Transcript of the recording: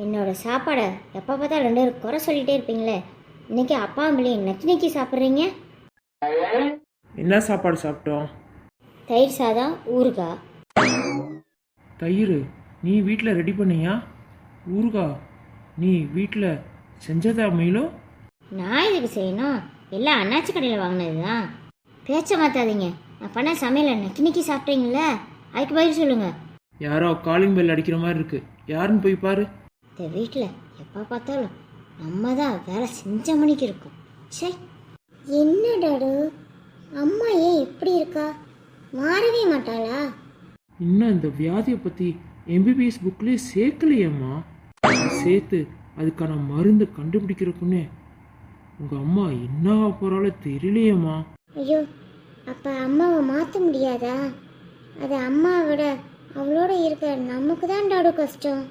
என்னோட சாப்பாடை எப்போ பார்த்தா ரெண்டு பேரும் குறை சொல்லிகிட்டே இருப்பீங்களே. இன்னைக்கு அப்பா அம்மையும் நக்கி சாப்பிட்றீங்க. என்ன சாப்பாடு சாப்பிட்டோம்? தயிர் சாதம், ஊறுகாய். தயிர் நீ வீட்டில் ரெடி பண்ணியா? ஊறுகாய் நீ வீட்டில் செஞ்சதா மீலும்? நான் இதுக்கு செய்யணும், எல்லாம் அண்ணாச்சி கடையில் வாங்கினது தான். பேச்ச மாற்றாதீங்க. நான் பண்ண சமையலை நக்கி சாப்பிட்றீங்களே, அதுக்கு பதில் சொல்லுங்கள். யாரோ காலிங் பெல் அடிக்கிற மாதிரி இருக்கு, யாருன்னு போய் பாரு. இந்த வீட்டில் எப்போ பார்த்தாலும் நம்ம தான் வேலை செஞ்ச மணிக்கு இருக்கும். சே, என்ன டாடு, அம்மா ஏன் எப்படி இருக்கா? மாறவே மாட்டாளா? இன்னும் இந்த வியாதியை பற்றி எம்பிபிஎஸ் புக்லேயே சேர்க்கலையம்மா. சேர்த்து அதுக்கான மருந்து கண்டுபிடிக்கிறக்குன்னே உங்கள் அம்மா என்ன போகிறால தெரியலையம்மா. ஐயோ, அப்போ அம்மாவை மாற்ற முடியாதா? அது அம்மாவை விட அவளோட இருக்க நமக்கு தான் டாடு கஷ்டம்.